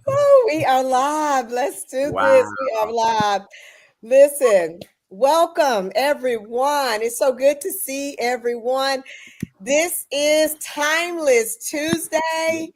Oh, we are live. Let's do this. Wow. We are live. Listen, welcome everyone. It's so good to see everyone. This is Timeless Tuesday.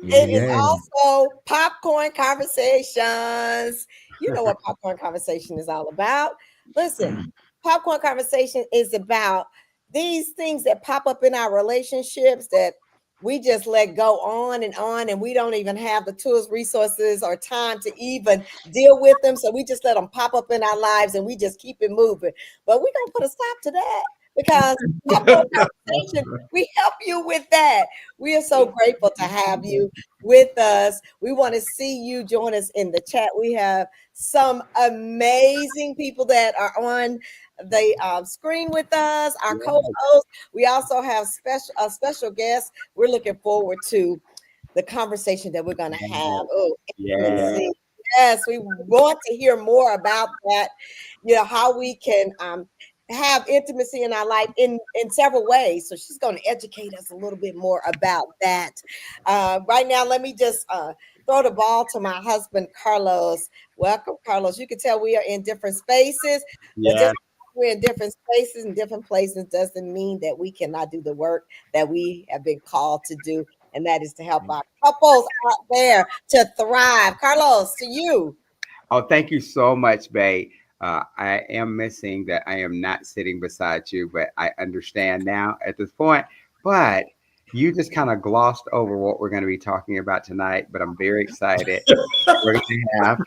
It is Yeah. also Popcorn Conversations. You know what Popcorn Conversation is all about. Listen, Popcorn Conversation is about these things that pop up in our relationships that we just let go on, and we don't even have the tools, resources, or time to even deal with them. So we just let them pop up in our lives and we just keep it moving. But we're going to put a stop to that because Popcorn Conversation, we help you with that. We are so grateful to have you with us. We want to see you join us in the chat. We have some amazing people that are on the screen with us, our co-hosts. We also have a special guest. We're looking forward to the conversation that we're going to have. Oh, Yeah. intimacy. Yes, we want to hear more about that. You know, how we can have intimacy in our life in several ways. So she's going to educate us a little bit more about that. Right now, let me just throw the ball to my husband, Carlos. Welcome, Carlos. You can tell we are in different spaces, but Yeah. just we're in different spaces and different places doesn't mean that we cannot do the work that we have been called to do, and that is to help our couples out there to thrive. Carlos, to you. Oh, thank you so much, Bay. I am missing that I am not sitting beside you, but I understand now at this point. But you just kind of glossed over what we're going to be talking about tonight, but I'm very excited. We're going to have,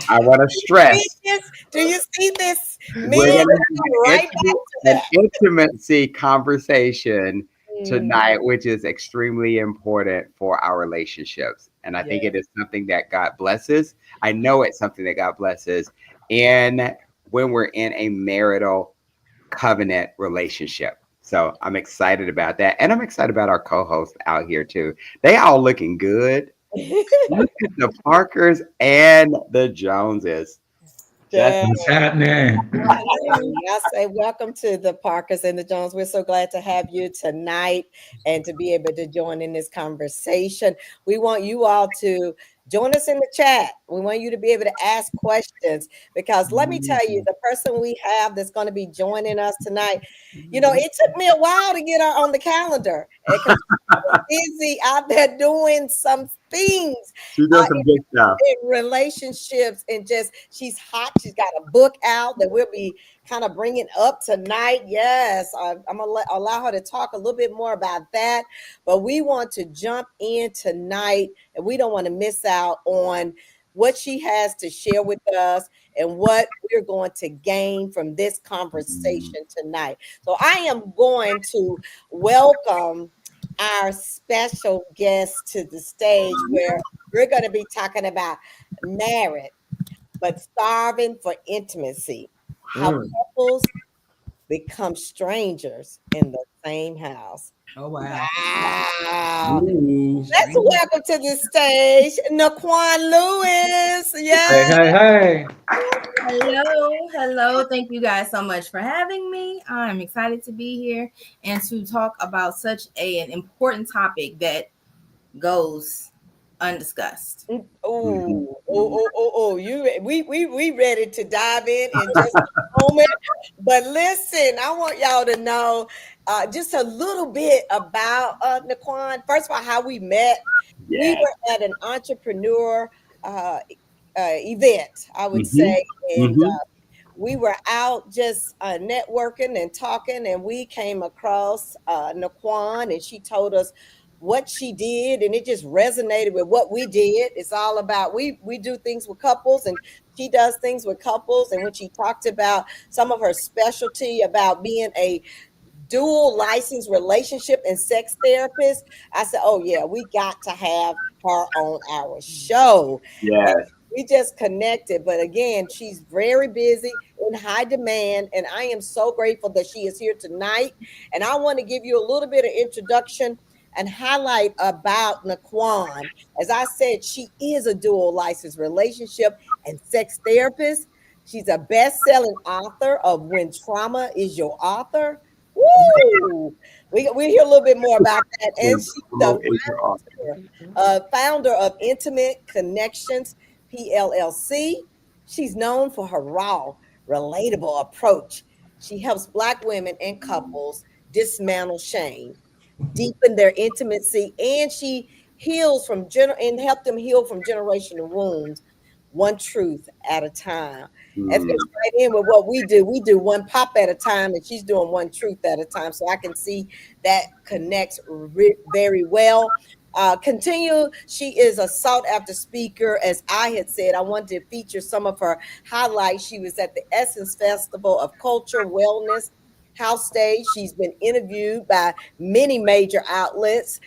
I want to stress, Do you see this? Men we're going to come have right back to an that. intimacy conversation Mm, tonight, which is extremely important for our relationships. And I think yeah. it is something that God blesses. I know it's something that God blesses. And when we're in a marital covenant relationship. So I'm excited about that. And I'm excited about our co hosts out here too. They all looking good. Look at the Parkers and the Joneses. That's Yeah. What's happening? I say welcome to the Parkers and the Jones. We're so glad to have you tonight and to be able to join in this conversation. We want you all to join us in the chat. We want you to be able to ask questions because let me tell you, the person we have that's going to be joining us tonight, it took me a while to get her on the calendar because busy out there doing some things. she Uh, does some good stuff. in relationships and just she's hot. She's got a book out that we'll be kind of bringing up tonight. Yes, I'm gonna allow her to talk a little bit more about that. But we want to jump in tonight, and we don't want to miss out on what she has to share with us and what we're going to gain from this conversation tonight. So I am going to welcome our special guest to the stage where we're going to be talking about married but starving for intimacy. How Mm. couples become strangers in the same house. Oh wow. Wow. Ooh. Let's welcome to the stage Naquan Lewis. Hey, Yes. hey, hey. Hello, hello. Thank you guys so much for having me. I'm excited to be here and to talk about such an important topic that goes undiscussed. Oh, we ready to dive in just a moment. But listen, I want y'all to know just a little bit about Naquan. First of all, how we met. We Yeah. were at an entrepreneur uh, event, I would Hmm. say, and Hmm. we were out just networking and talking, and we came across Naquan, and she told us what she did, and it just resonated with what we did. It's all about we do things with couples, and she does things with couples. And when she talked about some of her specialty about being a dual license relationship and sex therapist, I said, oh yeah, we got to have her on our show. Yes. We just connected. But again, she's very busy, in high demand, and I am so grateful that she is here tonight. And I want to give you a little bit of introduction and highlight about Naquan. As I said, she is a dual license relationship and sex therapist. She's a best-selling author of When Trauma is Your Author. Woo! We hear a little bit more about that. And she's the Promote your author. founder of Intimate Connections PLLC. She's known for her raw, relatable approach. She helps Black women and couples dismantle shame, deepen their intimacy, and she heals from and help them heal from generational wounds, one truth at a time. That Mm. fits right in with what we do. We do one pop at a time, and she's doing one truth at a time. So I can see that connects very well. Continue. She is a sought after speaker. As I had said, I wanted to feature some of her highlights. She was at the Essence Festival of Culture, Wellness, House Stage. She's been interviewed by many major outlets,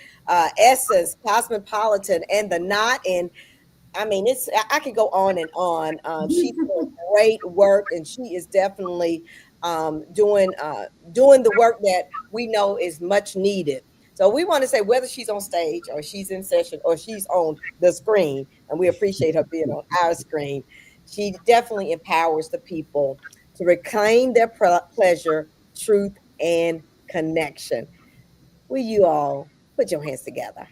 Essence, Cosmopolitan, and The Knot. And I mean, I could go on and on. She's doing great work, and she is definitely doing the work that we know is much needed. So we want to say whether she's on stage or she's in session or she's on the screen, and we appreciate her being on our screen. She definitely empowers the people to reclaim their pleasure, truth, and connection. Will you all put your hands together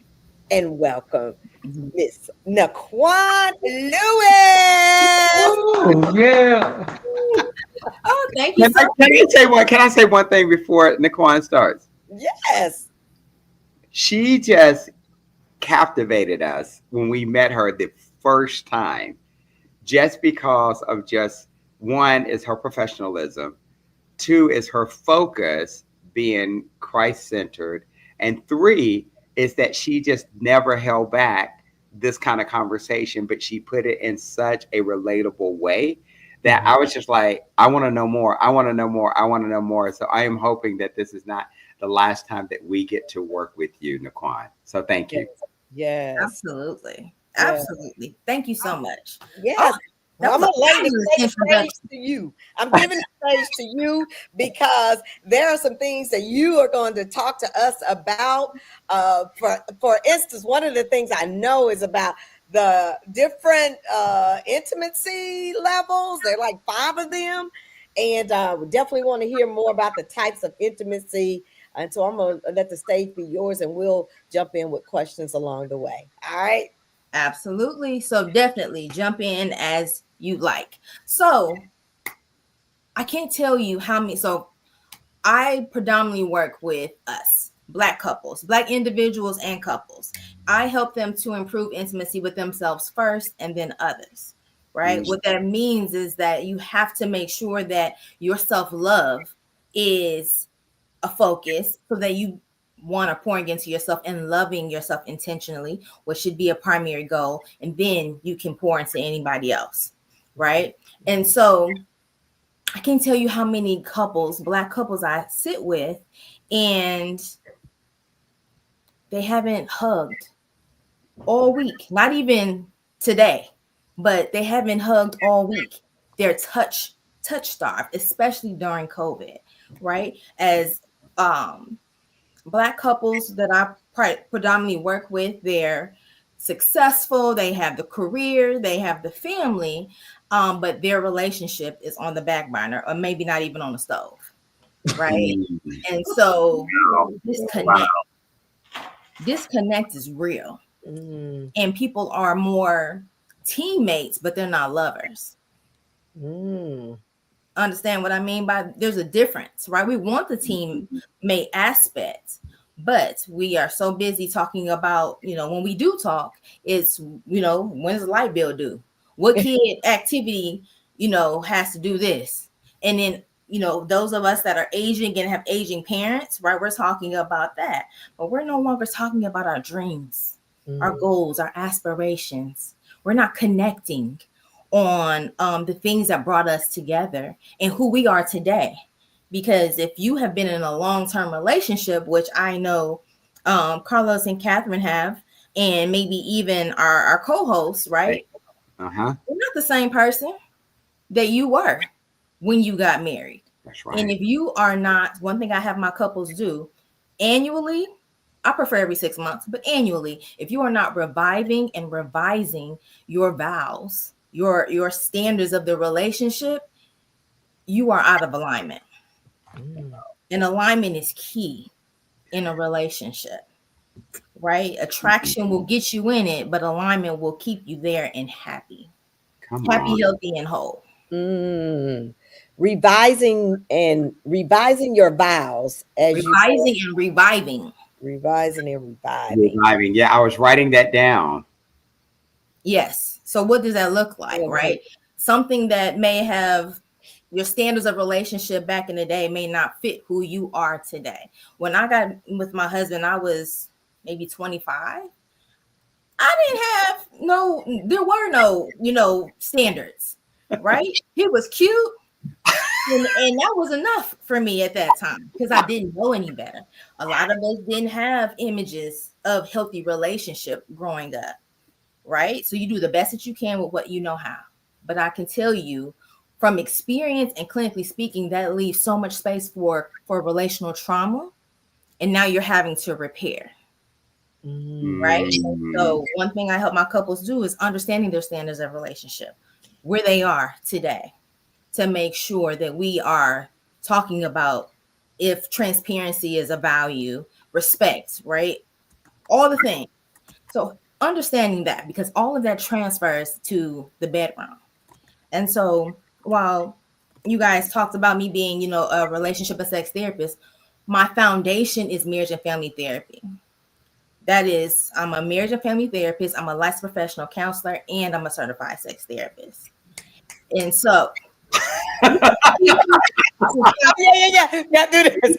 and welcome Miss Naquan Lewis? Oh, yeah. Oh, thank you Can so I, can I say one? Can I say one thing before Naquan starts? Yes. She just captivated us when we met her the first time, just because of just one is her professionalism, two is her focus being Christ centered, and three is that she just never held back this kind of conversation, but she put it in such a relatable way that I was just like, I want to know more. I want to know more. I want to know more. So I am hoping that this is not the last time that we get to work with you, Naquan. So thank you. Yes. Absolutely. Yeah. Absolutely. Thank you so much. Yes. That I'm was gonna lay fabulous the stage introduction. to you. I'm giving the stage to you because there are some things that you are going to talk to us about. For instance, one of the things I know is about the different intimacy levels. There are like 5 of them, and we definitely want to hear more about the types of intimacy. And so I'm gonna let the stage be yours, and we'll jump in with questions along the way. All right. Absolutely. So definitely jump in as you like. So I can't tell you how many. So I predominantly work with us, Black couples, Black individuals and couples. I help them to improve intimacy with themselves first and then others, right? Mm. What that means is that you have to make sure that your self-love is a focus so that you want to pouring into yourself and loving yourself intentionally, which should be a primary goal. And then you can pour into anybody else, right? And so I can't tell you how many couples, Black couples I sit with, and they haven't hugged all week, not even today, but they haven't hugged all week. They're touch starved, especially during COVID, right? As Black couples that I predominantly work with, they're successful, they have the career, they have the family, but their relationship is on the back burner or maybe not even on the stove, right? Mm. And so Wow. disconnect is real, Mm, and people are more teammates, but they're not lovers. mm, Understand what I mean by there's a difference, right? We want the teammate aspect, but we are so busy talking about, when we do talk, it's, when's the light bill due? What kid activity, has to do this? And then, those of us that are aging and have aging parents, right? We're talking about that, but we're no longer talking about our dreams, our goals, our aspirations. We're not connecting on the things that brought us together and who we are today. Because if you have been in a long-term relationship, which I know Carlos and Catherine have, and maybe even our co-hosts, right? Uh-huh. You're not the same person that you were when you got married. That's And right. if you are not, one thing I have my couples do annually, I prefer every 6 months, but annually, if you are not reviving and revising your vows, your standards of the relationship, you are out of alignment. mm. And alignment is key in a relationship, right? Attraction will get you in it, but alignment will keep you there and happy. Come Happy, on. healthy, and whole. Mm. Revising your vows as you go. Revising and reviving. Revising and reviving. Reviving. Yeah, I was writing that down. Yes. So what does that look like, right? Something that may have your standards of relationship back in the day may not fit who you are today. When I got with my husband, I was maybe 25. I didn't have there were no, standards, right? He was cute. And that was enough for me at that time because I didn't know any better. A lot of us didn't have images of healthy relationship growing up, right? So you do the best that you can with what you know how. But I can tell you from experience and clinically speaking, that leaves so much space for relational trauma. And now you're having to repair, right? And so one thing I help my couples do is understanding their standards of relationship, where they are today, to make sure that we are talking about if transparency is a value, respect, right? All the things. So understanding that, because all of that transfers to the bedroom. And so while you guys talked about me being, a relationship and sex therapist, my foundation is marriage and family therapy. That is, I'm a marriage and family therapist, I'm a licensed professional counselor, and I'm a certified sex therapist. And so Yeah, do this.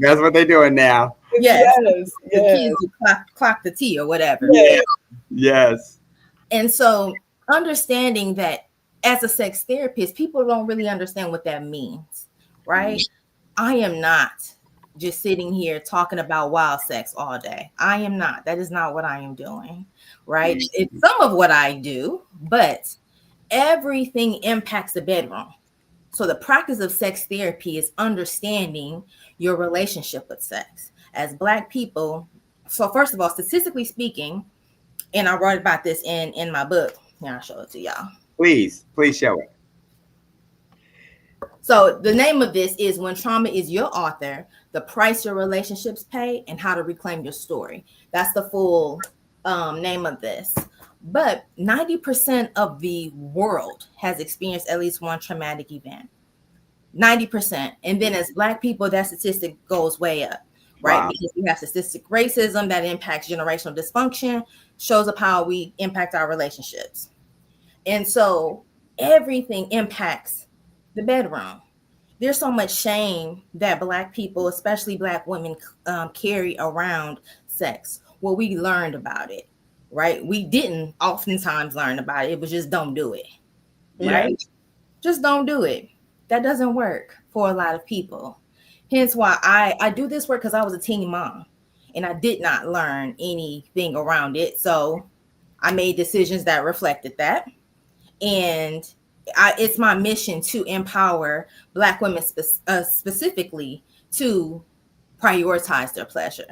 That's what they're doing now. yes, Yes, the yes. kids do clock the tea or whatever. Yes. Yes. And so understanding that as a sex therapist, people don't really understand what that means, right? I am not just sitting here talking about wild sex all day. I am not. That is not what I am doing, right? It's some of what I do, but everything impacts the bedroom. So the practice of sex therapy is understanding your relationship with sex. As Black people, so first of all, statistically speaking, and I wrote about this in my book. Here, I'll show it to y'all. Please show it. So the name of this is When Trauma is Your Author, the Price Your Relationships Pay and How to Reclaim Your Story. That's the full name of this. But 90% of the world has experienced at least one traumatic event. 90%. And then as Black people, that statistic goes way up, right? Wow. Because we have statistic racism that impacts generational dysfunction, shows up how we impact our relationships. And so everything impacts the bedroom. There's so much shame that Black people, especially Black women, carry around sex. Well, we learned about it, right? We didn't oftentimes learn about it. It was just don't do it, right? Yes. Just don't do it. That doesn't work for a lot of people. Hence why I do this work, because I was a teen mom and I did not learn anything around it. So I made decisions that reflected that. And it's my mission to empower Black women specifically to prioritize their pleasure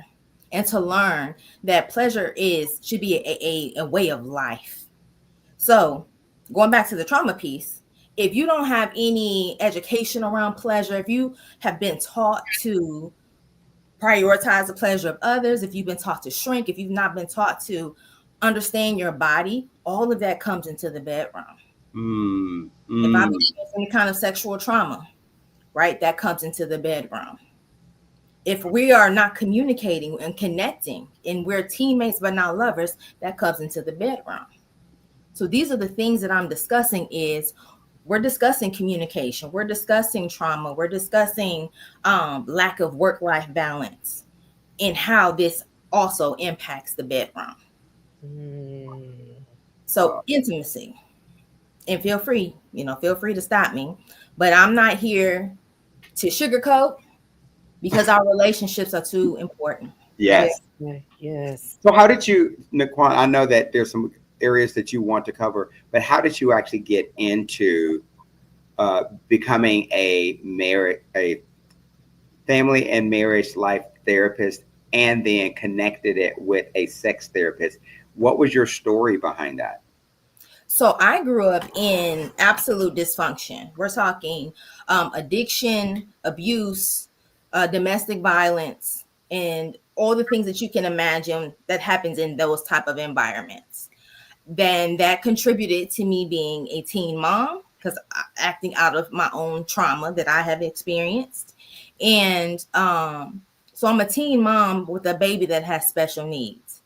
and to learn that pleasure should be a way of life. So going back to the trauma piece, if you don't have any education around pleasure, if you have been taught to prioritize the pleasure of others, if you've been taught to shrink, if you've not been taught to understand your body, all of that comes into the bedroom. If I've experienced any kind of sexual trauma, right, that comes into the bedroom. If we are not communicating and connecting and we're teammates but not lovers, that comes into the bedroom. So these are the things that I'm discussing. We're discussing communication, we're discussing trauma, we're discussing lack of work-life balance and how this also impacts the bedroom. So intimacy, and feel free to stop me, but I'm not here to sugarcoat, because our relationships are too important. Yes. Yes. So how did you, Naquan, I know that there's some areas that you want to cover, but how did you actually get into becoming a family and marriage life therapist, and then connected it with a sex therapist? What was your story behind that? So I grew up in absolute dysfunction. We're talking addiction, abuse, domestic violence, and all the things that you can imagine that happens in those type of environments. Then that contributed to me being a teen mom because acting out of my own trauma that I have experienced. And so I'm a teen mom with a baby that has special needs.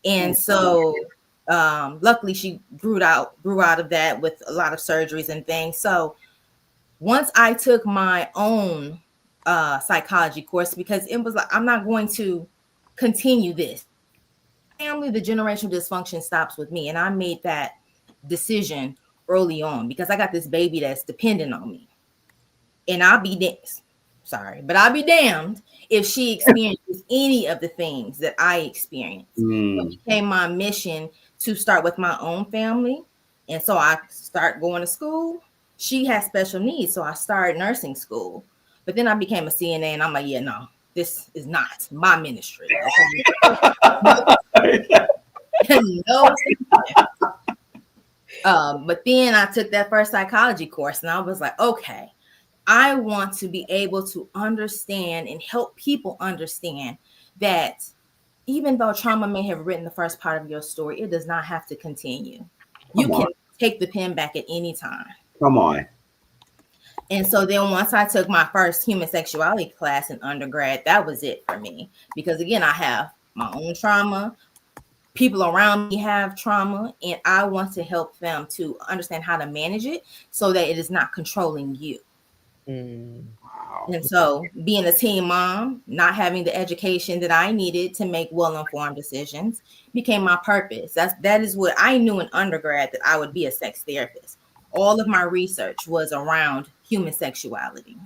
And so luckily she grew out of that with a lot of surgeries and things. So once I took my own psychology course, because it was like, I'm not going to continue this. My family, the generational dysfunction stops with me. And I made that decision early on because I got this baby that's dependent on me. And I'll be damned if she experiences any of the things that I experienced. So Mm. it became my mission to start with my own family. And so I start going to school. She has special needs, so I started nursing school. But then I became a CNA, and I'm like, yeah, no, this is not my ministry. Okay, no. But then I took that first psychology course, and I was like, okay, I want to be able to understand and help people understand that even though trauma may have written the first part of your story, it does not have to continue. You Come can on. take the pen back at any time. Come on. And so then once I took my first human sexuality class in undergrad, that was it for me. Because again, I have my own trauma. People around me have trauma, and I want to help them to understand how to manage it so that it is not controlling you. Mm. Wow. And so, being a teen mom, not having the education that I needed to make well-informed decisions became my purpose. That is what I knew in undergrad, that I would be a sex therapist. All of my research was around human sexuality.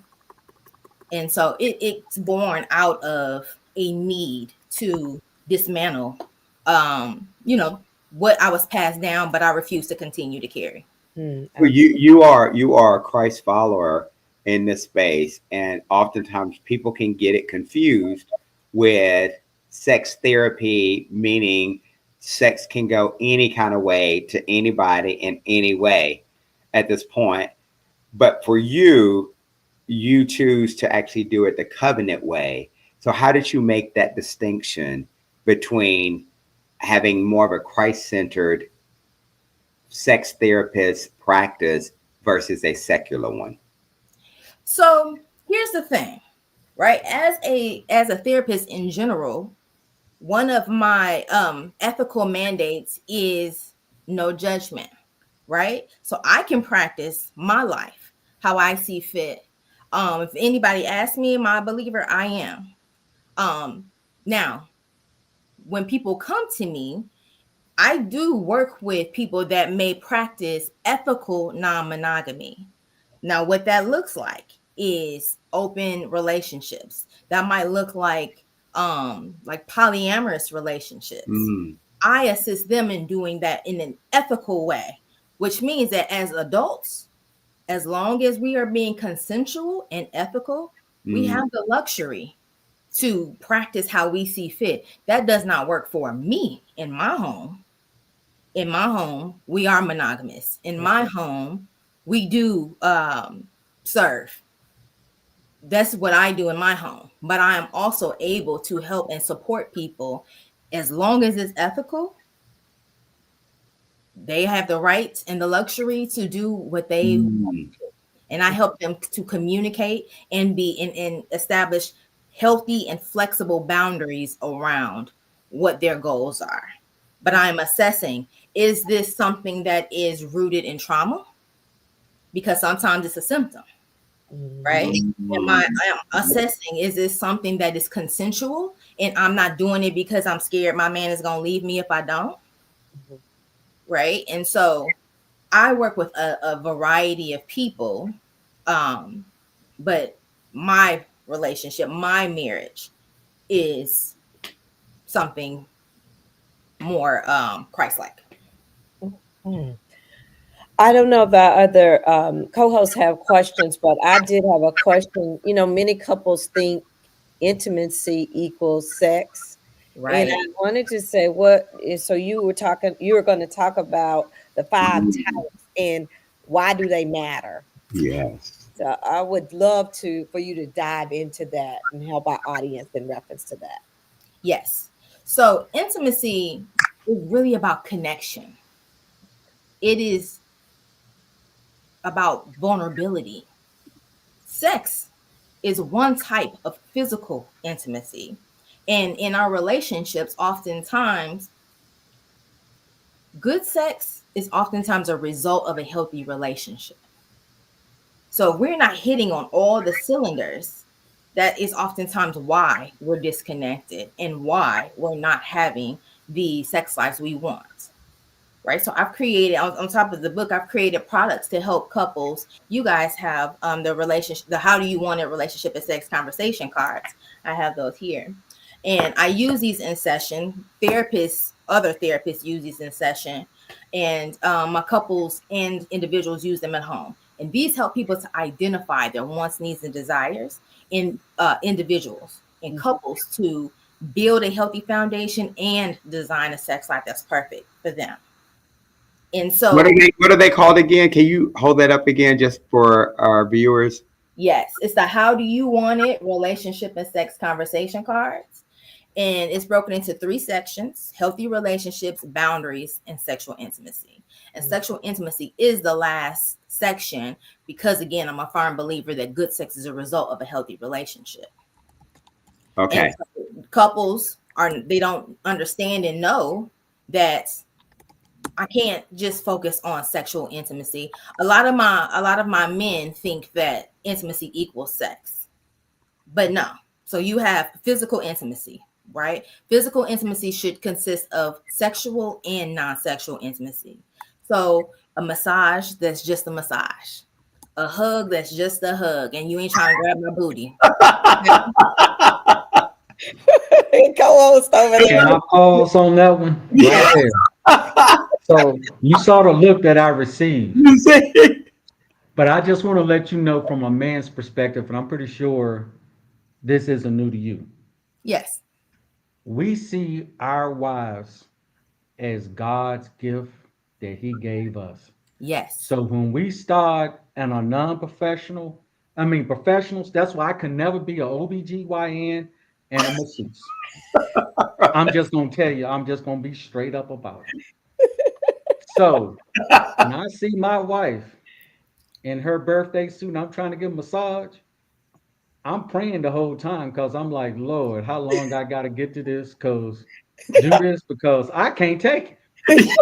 And so it's born out of a need to dismantle what I was passed down, but I refused to continue to carry. Mm. Well, you are a Christ follower in this space, and oftentimes people can get it confused with sex therapy, meaning sex can go any kind of way to anybody in any way at this point. But for you, you choose to actually do it the covenant way. So how did you make that distinction between having more of a Christ-centered sex therapist practice versus a secular one? So here's the thing, right? As a therapist in general, one of my ethical mandates is no judgment, right? So I can practice my life how I see fit. If anybody asks me, am I a believer? I am. Now, when people come to me, I do work with people that may practice ethical non-monogamy. Now, what that looks like is open relationships. That might look like polyamorous relationships. Mm, I assist them in doing that in an ethical way, which means that as adults, as long as we are being consensual and ethical, we mm, have the luxury to practice how we see fit. That does not work for me in my home. In my home, we are monogamous. In my home, we do serve. That's what I do in my home. But I am also able to help and support people as long as it's ethical. They have the right and the luxury to do what they want mm. to do. And I help them to communicate and and establish healthy and flexible boundaries around what their goals are. But I'm assessing, is this something that is rooted in trauma? Because sometimes it's a symptom, right? Mm. I am assessing, is this something that is consensual and I'm not doing it because I'm scared my man is going to leave me if I don't, Mhm. right? And so I work with a variety of people, but my relationship, my marriage is something more Christ-like. Mm. I don't know if our other co-hosts have questions, but I did have a question. Many couples think intimacy equals sex. And Right. I wanted to say so you were going to talk about the 5 types, and why do they matter? Yes. So I would love for you to dive into that and help our audience in reference to that. Yes. So intimacy is really about connection. It is about vulnerability. Sex is one type of physical intimacy. And in our relationships, oftentimes, good sex is oftentimes a result of a healthy relationship. So if we're not hitting on all the cylinders, that is oftentimes why we're disconnected and why we're not having the sex lives we want. Right. So I've created on top of the book, I've created products to help couples. You guys have the relationship, the how do you want it relationship and sex conversation cards. I have those here. And I use these in session. Other therapists use these in session. And my couples and individuals use them at home. And these help people to identify their wants, needs, and desires in individuals and couples to build a healthy foundation and design a sex life that's perfect for them. And so, what are they called again? Can you hold that up again just for our viewers? yes, it's the how do you want it relationship and sex conversation cards. And it's broken into 3 sections: healthy relationships, boundaries, and sexual intimacy. And sexual intimacy is the last section because, again, I'm a firm believer that good sex is a result of a healthy relationship. Okay. And so couples they don't understand and know that I can't just focus on sexual intimacy. A lot of my men think that intimacy equals sex, but no. So you have physical intimacy, right? Physical intimacy should consist of sexual and non-sexual intimacy. So a massage, that's just a massage. A hug, that's just a hug, and you ain't trying to grab my booty. Co-host over there. Can I pause on that one right there? So you saw the look that I received, but I just want to let you know from a man's perspective, and I'm pretty sure this isn't new to you. Yes. We see our wives as God's gift that He gave us. Yes. So when we start and are non-professional, professionals, that's why I can never be an OBGYN and a masseuse. I'm just gonna tell you, I'm just gonna be straight up about it. So when I see my wife in her birthday suit and I'm trying to give a massage, I'm praying the whole time because I'm like, Lord, how long I gotta get to this? Because I can't take it.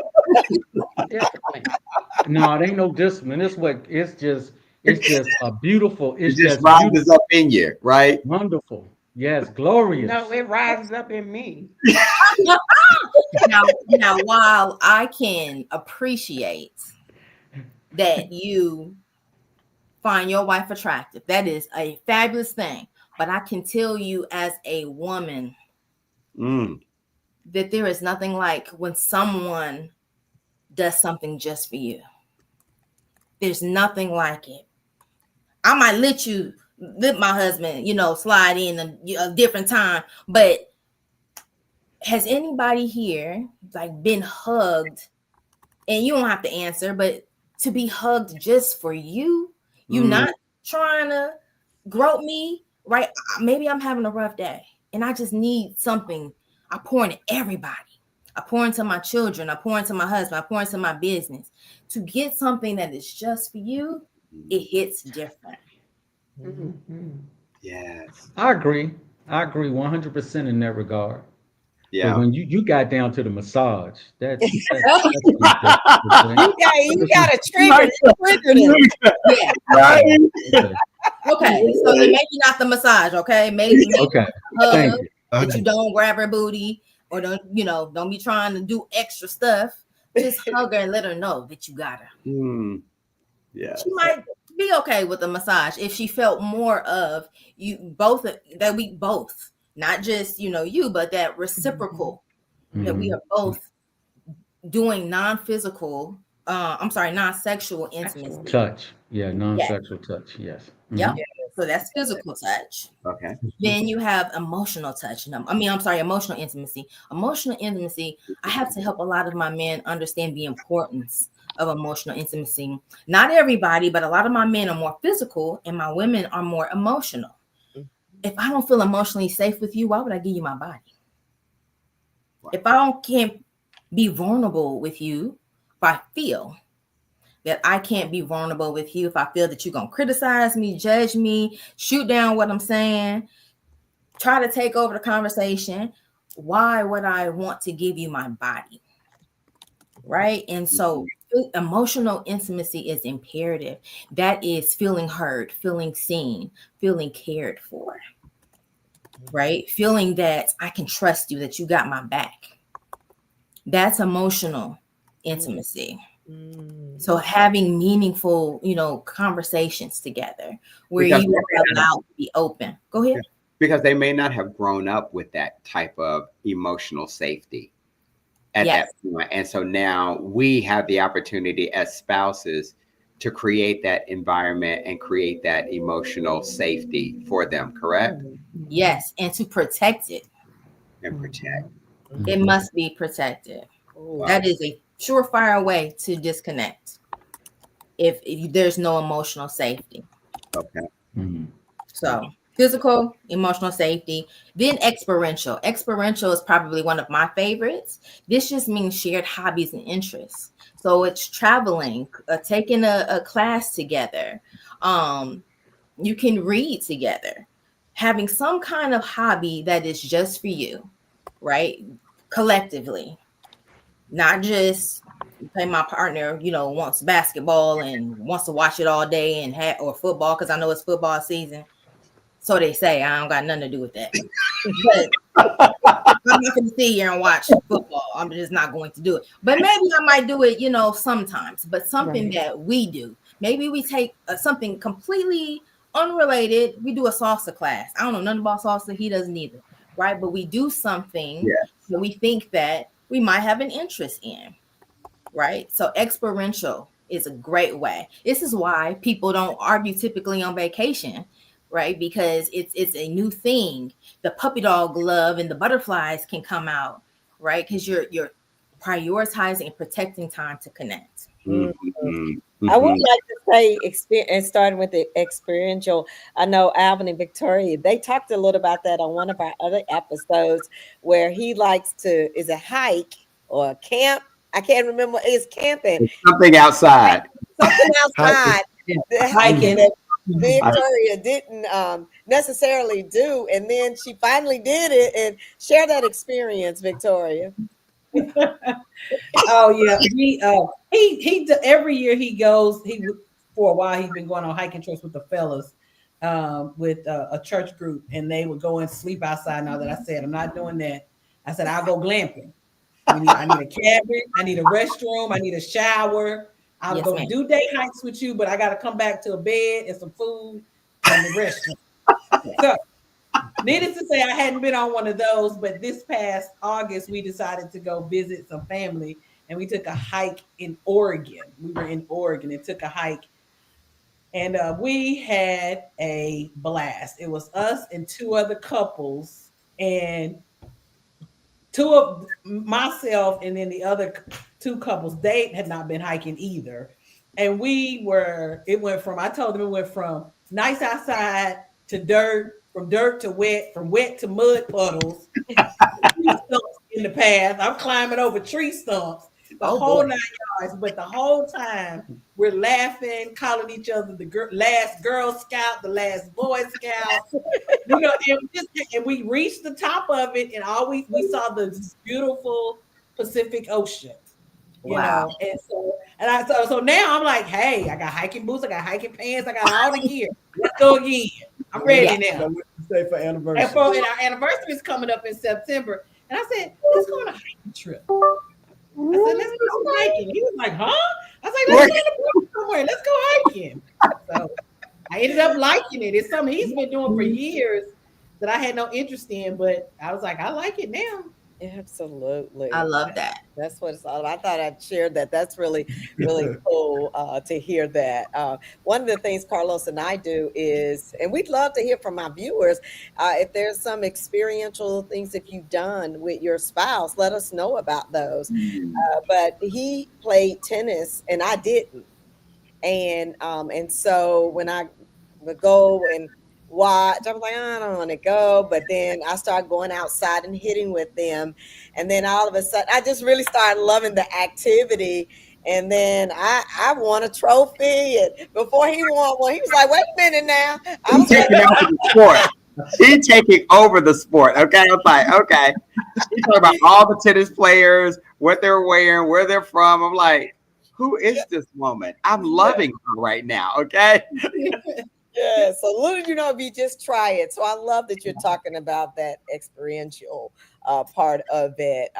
Definitely. No, it ain't no discipline. It's just a beautiful, It it's just just rises beautiful, up in you, right? wonderful. Yes, glorious. No, it rises up in me. Now, while I can appreciate that you find your wife attractive, that is a fabulous thing. But I can tell you as a woman that there is nothing like when someone does something just for you. There's nothing like it. I might let my husband, slide in a different time, but has anybody here like been hugged? And you don't have to answer, but to be hugged just for you, you're not trying to grope me, right? Maybe I'm having a rough day and I just need something. I pour into everybody. I pour into my children. I pour into my husband. I pour into my business. To get something that is just for you, it hits different. Yes. I agree. I agree 100% in that regard. Yeah. But when you got down to the massage, that's You got a trigger. Yeah. Right? Okay, so maybe not the massage. Okay, maybe Okay. hug, Thank you. but you don't grab her booty or don't be trying to do extra stuff. Just hug her and let her know that you got her. Yeah. She might be okay with the massage if she felt more of you both, that we both, not just you, but that reciprocal, that we are both doing non-sexual intimacy. Touch. Yeah, non-sexual touch. Yes. Yep. So that's physical touch. Okay. Then you have emotional touch. Emotional intimacy. Emotional intimacy, I have to help a lot of my men understand the importance of emotional intimacy. Not everybody, but a lot of my men are more physical and my women are more emotional. If I don't feel emotionally safe with you, why would I give you my body? If can't be vulnerable with you, if I feel that I can't be vulnerable with you, if I feel that you're going to criticize me, judge me, shoot down what I'm saying, try to take over the conversation, why would I want to give you my body? Right? And so emotional intimacy is imperative. That is feeling heard, feeling seen, feeling cared for, right? Feeling that I can trust you, that you got my back. That's emotional intimacy. So having meaningful, conversations together where Because you are allowed to be open. Go ahead. because they may not have grown up with that type of emotional safety at that point. And so now we have the opportunity as spouses to create that environment and create that emotional safety for them, correct? Yes, and to protect it. And protect. It must be protected. That is a surefire way to disconnect if there's no emotional safety. Okay. So physical, emotional safety, then experiential. Experiential is probably one of my favorites. This just means shared hobbies and interests. So it's traveling, taking a class together. You can read together, having some kind of hobby that is just for you, right? Collectively, not just my partner, wants basketball and wants to watch it all day and or football because I know it's football season. So they say. I don't got nothing to do with that. But I'm not going to sit here and watch football. I'm just not going to do it. But maybe I might do it, sometimes. But something that we do. Maybe we take something completely unrelated. We do a salsa class. I don't know nothing about salsa. He doesn't either. Right? But we do something that we think that we might have an interest in. Right? So experiential is a great way. This is why people don't argue typically on vacation. Right? Because it's a new thing. The puppy dog love and the butterflies can come out, right? Because you're prioritizing and protecting time to connect. I would like to say experience, starting with the experiential. I know Alvin and Victoria, they talked a little about that on one of our other episodes where he likes to is a hike or a camp. I can't remember. It's camping. It's something outside. Something outside. The hiking that Mm-hmm. Victoria didn't necessarily do, and then she finally did it. And share that experience, Victoria. Oh yeah, he every year he goes. For a while he's been going on hiking trips with the fellas, with a church group, and they would go and sleep outside. Now that I said I'm not doing that, I said I'll go glamping. I need a cabin. I need a restroom. I need a shower. I'll go do day hikes with you, but I got to come back to a bed and some food and the restroom. So, needless to say, I hadn't been on one of those, but this past August, we decided to go visit some family, and we took a hike in Oregon. We were in Oregon and took a hike, and we had a blast. It was us and two other couples, and two of myself and then the other two couples, they had not been hiking either. And it went from nice outside to dirt, from dirt to wet, from wet to mud puddles, tree stumps in the path. I'm climbing over tree stumps, the whole 9 yards. But the whole time we're laughing, calling each other the last Girl Scout, the last Boy Scout. And we reached the top of it, and we saw the beautiful Pacific Ocean. Wow. So now I'm like, hey, I got hiking boots, I got hiking pants, I got all the gear. Let's go again. I'm ready now. Stay for anniversary. And our anniversary is coming up in September. And I said, let's go on a hiking trip. I said, let's go hiking. He was like, huh? I was like, let's go to the park somewhere. Let's go hiking. So I ended up liking it. It's something he's been doing for years that I had no interest in, but I was like, I like it now. Absolutely. I love that. That's what it's all about. I thought I'd share that. That's really, really cool to hear that. One of the things Carlos and I do is, and we'd love to hear from our viewers, if there's some experiential things that you've done with your spouse, let us know about those. Mm. But he played tennis and I didn't. And so when I would go and watch, I was like, "Oh, I don't want to go." But then I started going outside and hitting with them, and then all of a sudden, I just really started loving the activity. And then I won a trophy, and before he won one, he was like, "Wait a minute now." I He was like, taking over the sport. He taking over the sport. Okay, I was like, okay. He talking about all the tennis players, what they're wearing, where they're from. I'm like, who is this woman? I'm loving her right now. Okay. yeah, so little you know, if you just try it. So I love that you're talking about that experiential part of it.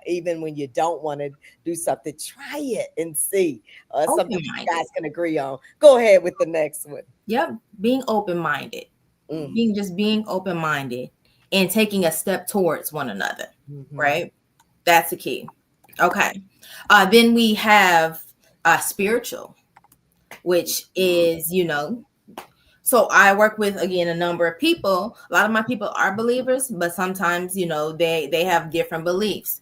Even when you don't want to do something, try it and see. Something you Open-minded. guys can agree on. Go ahead with the next one. Yep. Being open-minded. Mm. Being open-minded and taking a step towards one another. Mhm. Right? That's the key. Okay. Then we have spiritual, which is, so I work with, again, a number of people. A lot of my people are believers, but sometimes, they have different beliefs.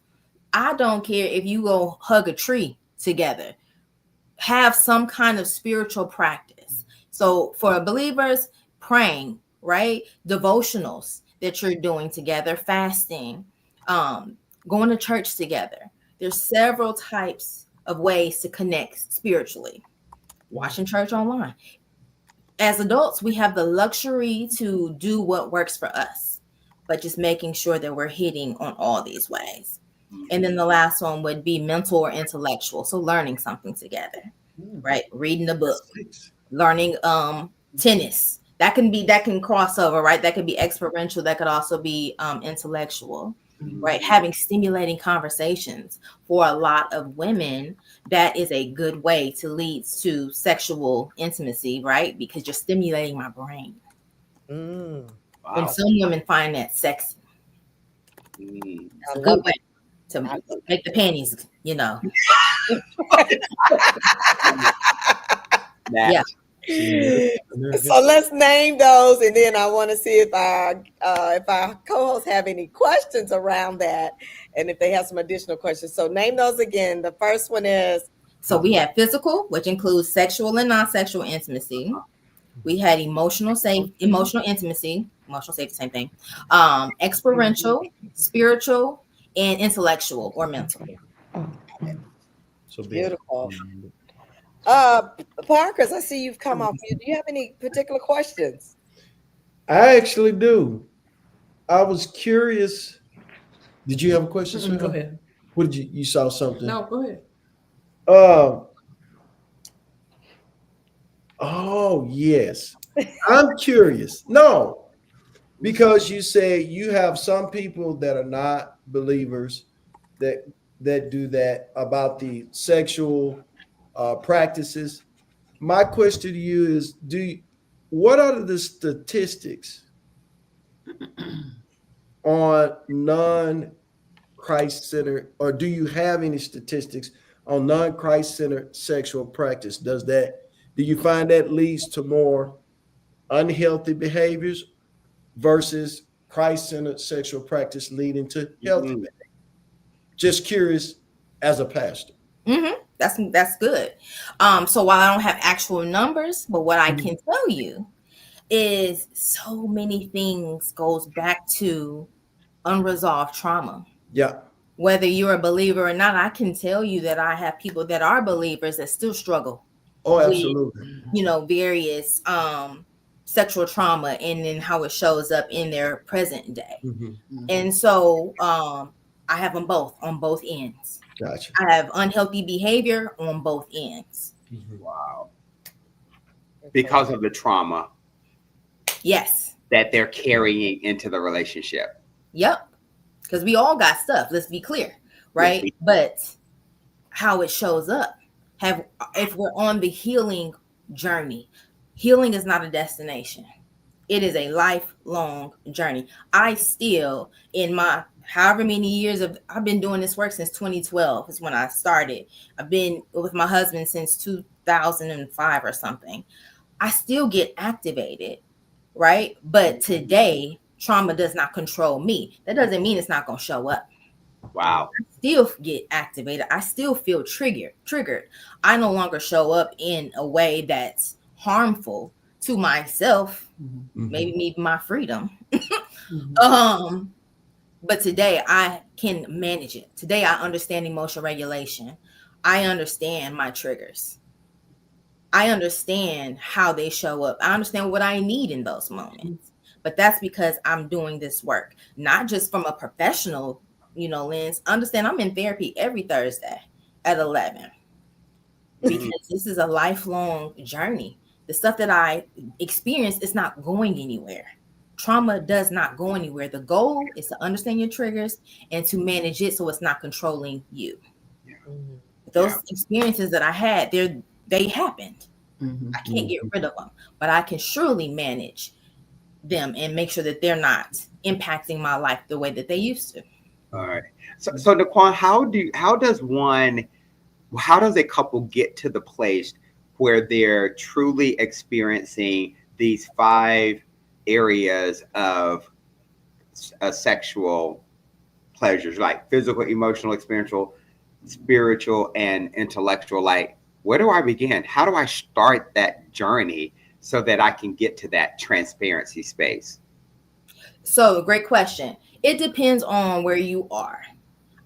I don't care if you go hug a tree together, have some kind of spiritual practice. So for believers, praying, right? Devotionals that you're doing together, fasting, going to church together. There's several types of ways to connect spiritually. Watching church online. As adults, we have the luxury to do what works for us, but just making sure that we're hitting on all these ways. And then the last one would be mental or intellectual. So learning something together, right? Reading a book, learning tennis. That can cross over, right? That could be experiential. That could also be intellectual, right? Having stimulating conversations. For a lot of women, that is a good way to lead to sexual intimacy, right? Because you're stimulating my brain. Mm. And Wow. some women find that sexy. Mm. It's I a love good way to make the panties, That. So let's name those, and then I want to see if our co-hosts have any questions around that, and if they have some additional questions. So name those again. The first one is So we have physical, which includes sexual and non-sexual intimacy. We had emotional intimacy, emotional safety, same thing. Experiential, spiritual, and intellectual or mental. So beautiful. Parkers, I see you've come off mute. Do you have any particular questions? I actually do. I was curious. Did you have a question, sir? Go ahead. What did you saw something? No, go ahead. Uh, oh yes. I'm curious. No, because you say you have some people that are not believers that do that about the sexual practices. My question to you is: what are the statistics on non-Christ centered, or do you have any statistics on non-Christ centered sexual practice? Do you find that leads to more unhealthy behaviors versus Christ-centered sexual practice leading to healthy behavior? Just curious as a pastor. That's good. So while I don't have actual numbers, but what I can tell you is so many things goes back to unresolved trauma. Yeah. Whether you're a believer or not, I can tell you that I have people that are believers that still struggle Oh, with, absolutely. various sexual trauma and then how it shows up in their present day. And so I have them both on both ends. Gotcha. I have unhealthy behavior on both ends. Wow. Because of the trauma Yes. that they're carrying into the relationship. Yep. Because we all got stuff. Let's be clear, right? Yes, but how it shows up, if we're on the healing journey, healing is not a destination. It is a lifelong journey. I still, in my however many years I've been doing this work since 2012 is when I started. I've been with my husband since 2005 or something. I still get activated, right? But today, trauma does not control me. That doesn't mean it's not going to show up. Wow. I still get activated. I still feel triggered. I no longer show up in a way that's harmful to myself, maybe me, my freedom. But today I can manage it. Today I understand emotional regulation. I understand my triggers. I understand how they show up. I understand what I need in those moments. But that's because I'm doing this work, not just from a professional, lens. Understand I'm in therapy every Thursday at 11 because this is a lifelong journey. The stuff that I experience is not going anywhere. Trauma does not go anywhere. The goal is to understand your triggers and to manage it so it's not controlling you. Those experiences that I had, they happened. I can't get rid of them, but I can surely manage them and make sure that they're not impacting my life the way that they used to. All right. So Naquan, how does a couple get to the place where they're truly experiencing these 5 areas of sexual pleasures, like physical, emotional, spiritual, and intellectual? Like, where do I begin? How do I start that journey so that I can get to that transparency space? So, great question. It depends on where you are.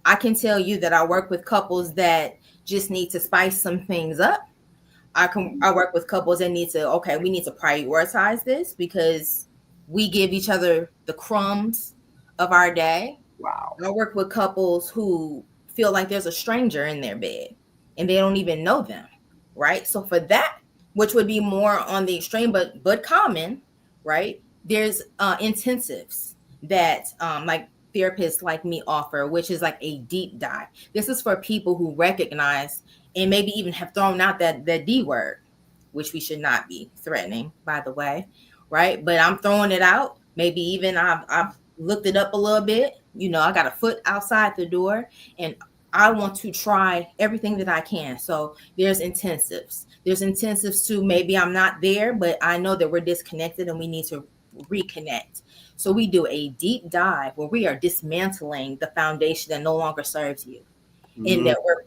I can tell you that I work with couples that just need to spice some things up. I work with couples that we need to prioritize this because we give each other the crumbs of our day. Wow. I work with couples who feel like there's a stranger in their bed and they don't even know them, right? So for that, which would be more on the extreme, but common, right? There's intensives that like therapists like me offer, which is like a deep dive. This is for people who recognize and maybe even have thrown out that D word, which we should not be threatening, by the way, right? But I'm throwing it out. Maybe even I've looked it up a little bit. I got a foot outside the door and I want to try everything that I can. So there's intensives. There's intensives too. Maybe I'm not there, but I know that we're disconnected and we need to reconnect. So we do a deep dive where we are dismantling the foundation that no longer serves you. And that we're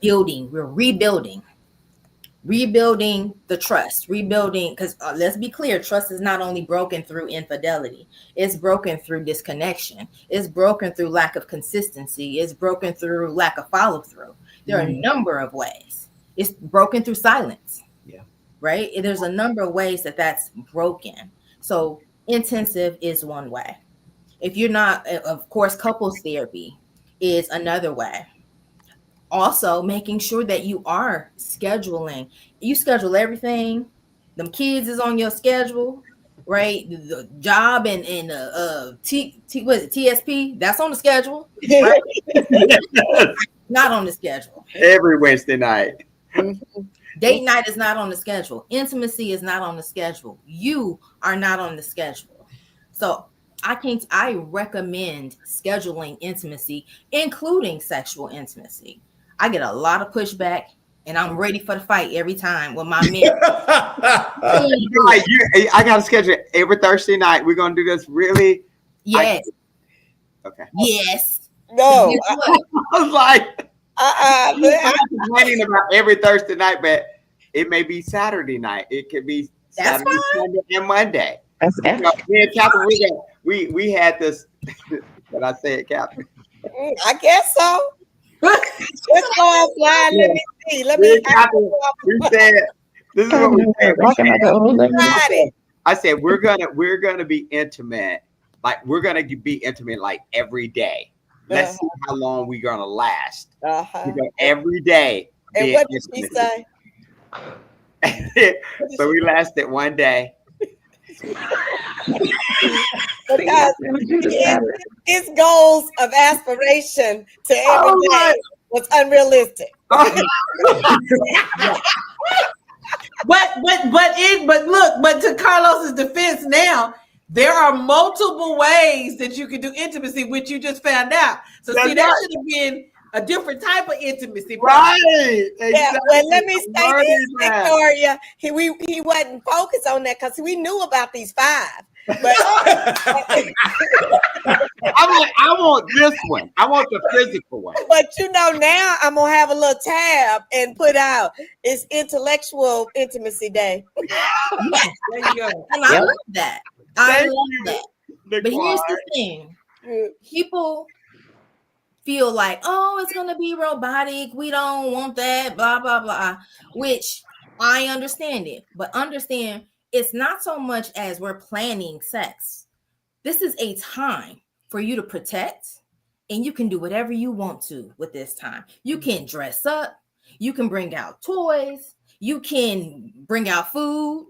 rebuilding the trust, because let's be clear, trust is not only broken through infidelity, it's broken through disconnection, it's broken through lack of consistency, it's broken through lack of follow-through. There are a number of ways. It's broken through silence. Right? There's a number of ways that's broken. So intensive is one way. If you're not, of course, couples therapy is another way. Also, making sure that you are scheduling. You schedule everything. Them kids is on your schedule, right? The job and what is it, TSP? That's on the schedule, right? Not on the schedule. Every Wednesday night. Date night is not on the schedule. Intimacy is not on the schedule. You are not on the schedule. So I recommend scheduling intimacy, including sexual intimacy. I get a lot of pushback, and I'm ready for the fight every time with my men. I got to schedule it every Thursday night. We're going to do this, really? Yes. Okay. Yes. No. I was like, I'm complaining about every Thursday night, but it may be Saturday night. It could be Saturday, Sunday, and Monday. That's Me and Catherine, we had this. Did I say it, Catherine? I guess so. Let's go offline. Let me see. We said this is what we said. I said we're gonna be intimate. Like we're gonna be intimate like every day. Let's see how long we're gonna last. Every day. And what did she say? So we lasted one day. Because his goals of aspiration to every day was unrealistic. But to Carlos's defense now, There are multiple ways that you can do intimacy, which you just found out. So see, that should have been a different type of intimacy. Right. Yeah, Exactly. well, let me say this, Learning that. Victoria. He wasn't focused on that because we knew about these 5. But I want this one. I want the physical one. but now I'm gonna have a little tab and put out it's Intellectual Intimacy Day. There you go. And I Yep. love that. I Thank love you, that. Nick But here's the Ward. thing. Mm. People feel like, oh, it's going to be robotic. We don't want that, blah, blah, blah, which I understand it. But understand it's not so much as we're planning sex. This is a time for you to protect, and you can do whatever you want to with this time. You can dress up. You can bring out toys. You can bring out food.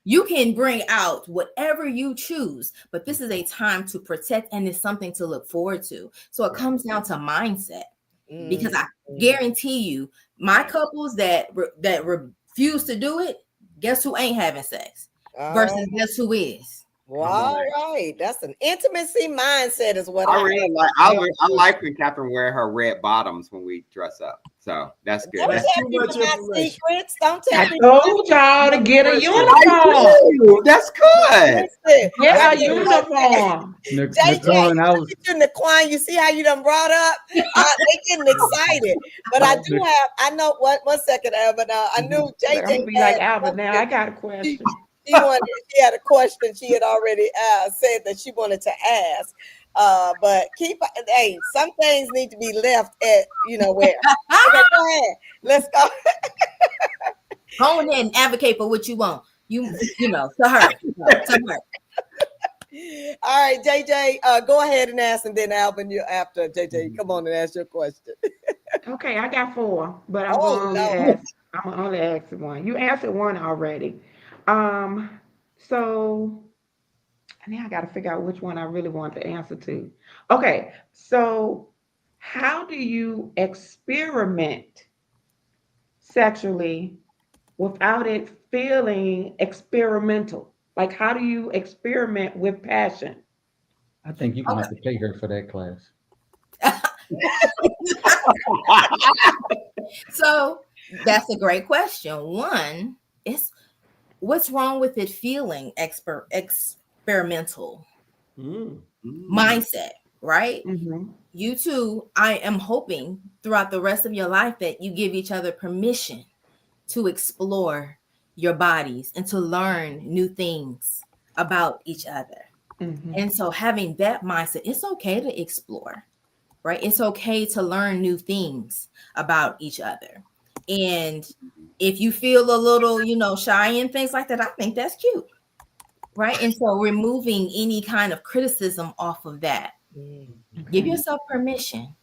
You can bring out whatever you choose, but this is a time to protect, and it's something to look forward to. So it comes down to mindset, because I guarantee you, my couples that refuse to do it, guess who ain't having sex versus guess who is. Well, all right. That's an intimacy mindset, is what I really like. I like when Catherine wear her red bottoms when we dress up. So that's good. Don't That's tell me much my information. secrets. Don't tell I me. told y'all to get a I uniform. do. That's good. Listen, Get a wait a minute. uniform. JJ, Naquan, I was you Naquan, you see how you done brought up? They getting excited. But I do have, I know, one second, Albert. I knew Look, I'm JJ gonna be like had Albert now. I got a she, question. she had a question she had already said that she wanted to ask. But hey, some things need to be left at, where. Okay, go ahead. Let's go. Go ahead and advocate for what you want. To her. To her. All right, JJ, go ahead and ask, and then Alvin, you after JJ, come on and ask your question. Okay, I got 4, but I'm Oh, gonna only ask one. You answered one already. So now I got to figure out which one I really want the answer to. Okay, so how do you experiment sexually without it feeling experimental? Like, how do you experiment with passion? I think you're gonna have to pay her for that class. So that's a great question. One is, what's wrong with it feeling experimental? Mindset, right? Mm-hmm. You two, I am hoping throughout the rest of your life that you give each other permission to explore your bodies and to learn new things about each other. Mm-hmm. And so having that mindset, it's okay to explore, right? It's okay to learn new things about each other. And if you feel a little, shy and things like that, I think that's cute, right? And so removing any kind of criticism off of that. Give yourself permission.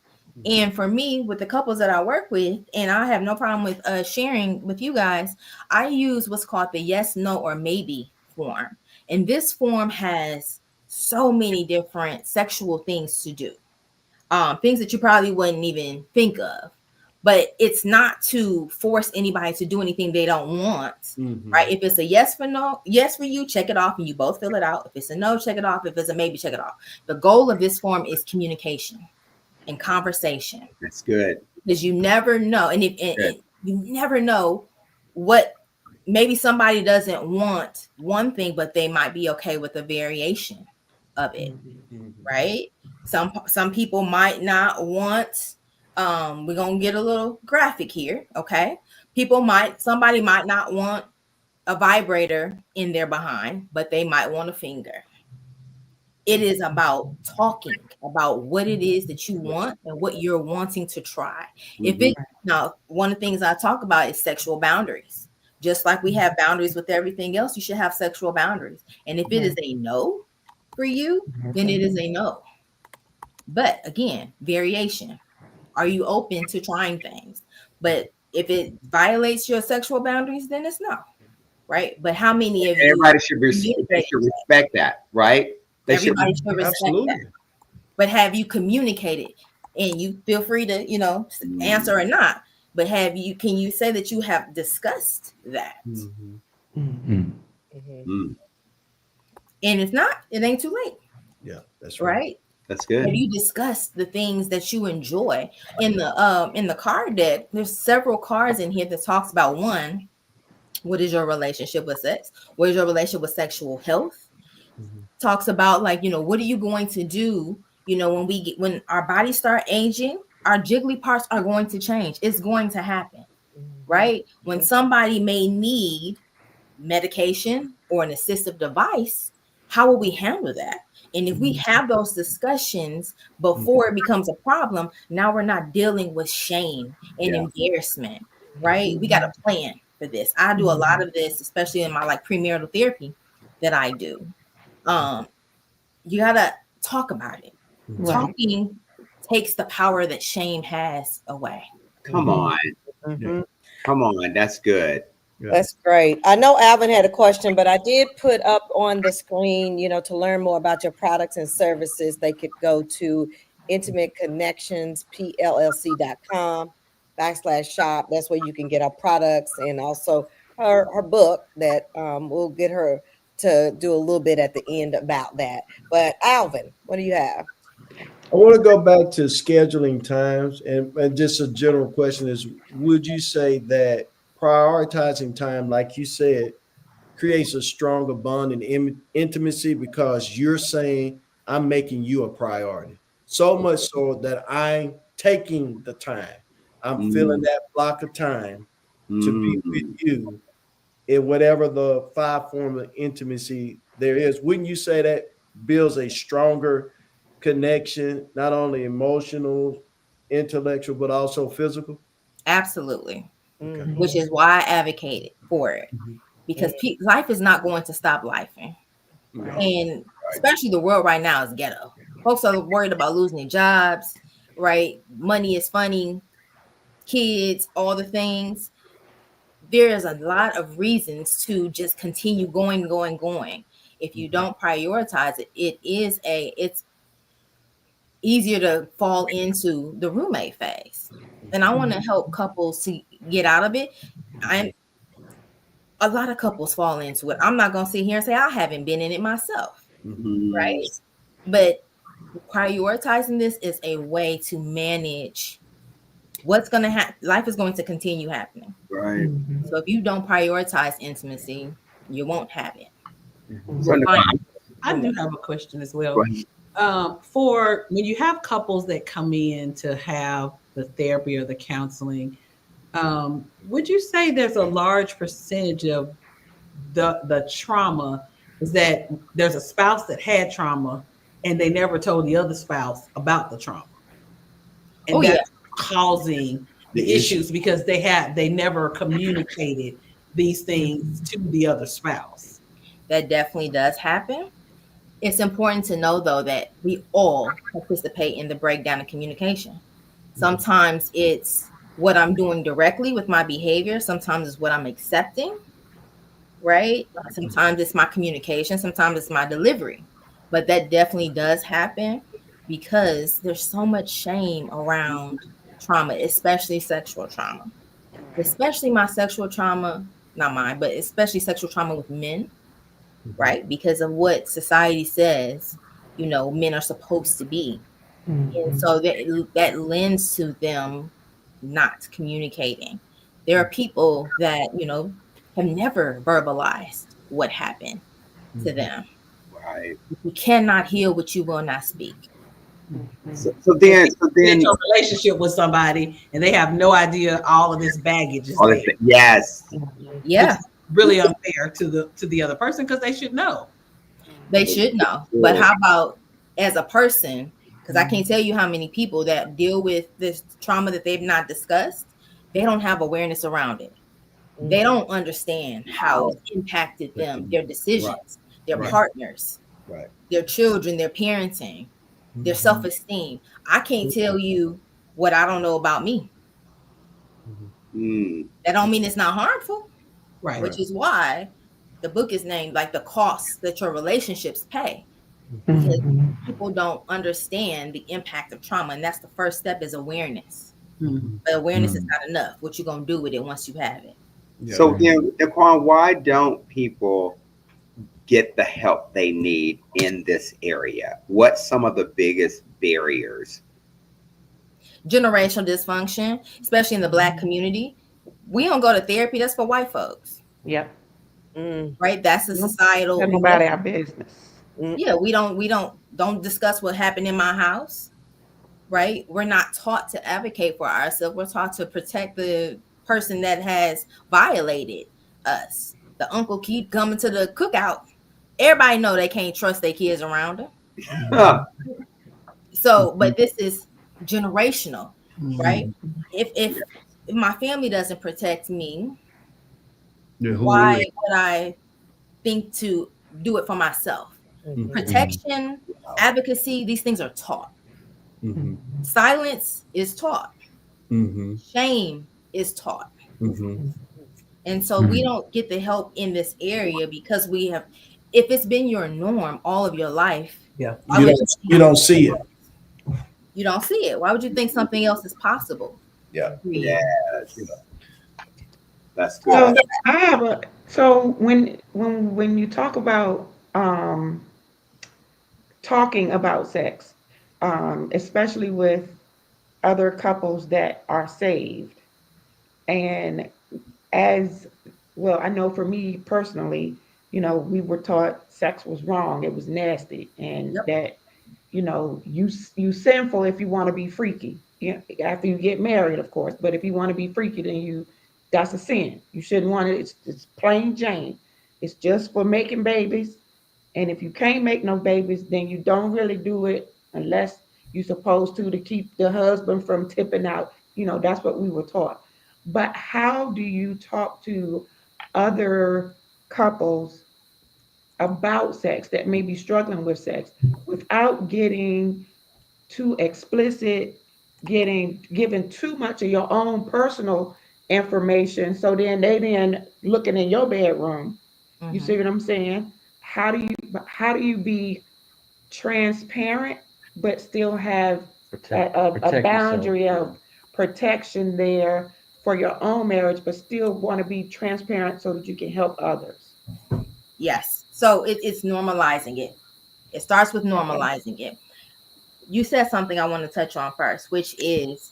And for me, with the couples that I work with, and I have no problem with sharing with you guys, I use what's called the yes, no, or maybe form. And this form has so many different sexual things to do, things that you probably wouldn't even think of. But it's not to force anybody to do anything they don't want, right? If it's a yes for you, check it off and you both fill it out. If it's a no, check it off. If it's a maybe, check it off. The goal of this form is communication and conversation. That's good. Because you never know. And you never know what, maybe somebody doesn't want one thing, but they might be okay with a variation of it, right? Some people might not want, we're gonna get a little graphic here, okay? Somebody might not want a vibrator in their behind, but they might want a finger. It is about talking about what it is that you want and what you're wanting to try. Now, one of the things I talk about is sexual boundaries. Just like we have boundaries with everything else, you should have sexual boundaries. And if it is a no for you, then it is a no. But again, variation. Are you open to trying things? But if it violates your sexual boundaries, then it's no, right? But how many of Everybody should respect that, right? Everybody should respect Absolutely. that. But have you communicated? And you feel free to, answer or not. But can you say that you have discussed that? And if not, it ain't too late, Yeah, that's right. right? That's Have good. you discussed the things that you enjoy? In the card deck, there's several cards in here that talks about, one, what is your relationship with sex? What is your relationship with sexual health? Mhm. Talks about, like, what are you going to do, when our bodies start aging, our jiggly parts are going to change. It's going to happen, right? When somebody may need medication or an assistive device, how will we handle that? And if we have those discussions before it becomes a problem, now we're not dealing with shame and Yeah. embarrassment, right? We got a plan for this. I do a lot of this, especially in my like premarital therapy that I do. Um, you gotta talk about it. Mhm. Right. Talking takes the power that shame has away. Come on. Mhm. Come on. That's good. Yeah. That's great. I know Alvin had a question, but I did put up on the screen, to learn more about your products and services, they could go to intimateconnectionspllc.com/shop. That's where you can get our products and also her book that we'll get her to do a little bit at the end about that. But Alvin, what do you have? I want to go back to scheduling times, and just a general question is, would you say that prioritizing time, like you said, creates a stronger bond and intimacy because you're saying, I'm making you a priority? So much so that I'm taking the time, I'm filling Mm, that block of time to be with mm, you in whatever the five form of intimacy there is. Wouldn't you say that builds a stronger connection, not only emotional, intellectual, but also physical? Absolutely. Okay. Mhm. Which is why I advocated for it, Mhm. because life is not going to stop lifing. No. And especially the world right now is ghetto. Folks are worried about losing their jobs, right? Money is funny, kids, all the things. There's a lot of reasons to just continue going, going, going. If you don't prioritize it, it's easier to fall into the roommate phase. And I want to help couples to get out of it. I'm A lot of couples fall into it. I'm not gonna sit here and say I haven't been in it myself, Mhm. mm. right? But prioritizing this is a way to manage what's going to happen. Life is going to continue happening. Right. So if you don't prioritize intimacy, you won't have it. You So will find Nicole, I do roommate. have a question as go well. ahead. For when you have couples that come in to have the therapy or the counseling, would you say there's a large percentage of the trauma is that there's a spouse that had trauma and they never told the other spouse about the trauma, Oh and yeah, that's causing the The issue. issues because they never communicated these things to the other spouse. that definitely does happen. It's important to know though that we all participate in the breakdown of communication. Sometimes it's what I'm doing directly with my behavior. Sometimes it's what I'm accepting, right? Sometimes it's my communication, sometimes it's my delivery. But that definitely does happen because there's so much shame around trauma, especially sexual trauma. Especially my sexual trauma, not mine, but especially sexual trauma with men, right? Because of what society says, men are supposed to be. And so that lends to them not communicating. There are people that, have never verbalized what happened to them. Right. You cannot heal what you will not speak. So, so So then, so get then, into a relationship with somebody and they have no idea all of this baggage is all there, this, yes, which Yeah, is really unfair to the other person because they should know. they should know. But how about as a person? Because I can't tell you how many people that deal with this trauma that they've not discussed, they don't have awareness around it. They don't understand how wow, it impacted them, Mhm. their Right. decisions, their Right. partners, Right. their children, their parenting, their Mhm. self-esteem. I can't tell you what I don't know about me. Mhm. mm, That don't mean it's not harmful, Right. which is why the book is named like the costs that your relationships pay, because Mhm. people don't understand the impact of trauma. And that's the first step is awareness. Mhm. But awareness is mm. not enough. What you gonna do with it once you have it? Yeah. So then, Daquan, why don't people get the help they need in this area? What's some of the biggest barriers? Generational dysfunction, especially in the Black community. We don't go to therapy. That's for white folks, Yep. right? That's a societal. Tell nobody our business. Yeah, we don't discuss what happened in my house, right? We're not taught to advocate for ourselves. We're taught to protect the person that has violated us. The uncle keep coming to the cookout. Everybody know they can't trust their kids around them. Huh. So, but this is generational, right? Mhm. If my family doesn't protect me, Yeah, who why is? would I think to do it for myself? Mhm. Protection, advocacy, these things are taught. Mhm. Silence is taught. Mhm. Shame is taught. Mhm. And so we don't get the help in this area because we have, if it's been your norm all of your life, Yeah. why You would don't see it. you don't see it? Why would you think something else is possible? Yeah. for you? Yes. That's So good. I have a so when you talk about talking about sex, especially with other couples that are saved, and as well, I know for me personally, we were taught sex was wrong, it was nasty, and Yep. that you sinful if you want to be freaky. After you get married, of course, but if you want to be freaky, then that's a sin. You shouldn't want it. It's plain Jane. It's just for making babies, and if you can't make no babies, then you don't really do it unless you're supposed to keep the husband from tipping out. That's what we were taught. But how do you talk to other couples about sex that may be struggling with sex without getting too explicit, getting given too much of your own personal information? So then looking in your bedroom. You Mhm. see what I'm saying? How do you be transparent but still have a Protect yourself. boundary of protection there for your own marriage, but still want to be transparent so that you can help others? Yes. So it's normalizing it. It starts with Okay. normalizing it. You said something I want to touch on first, which is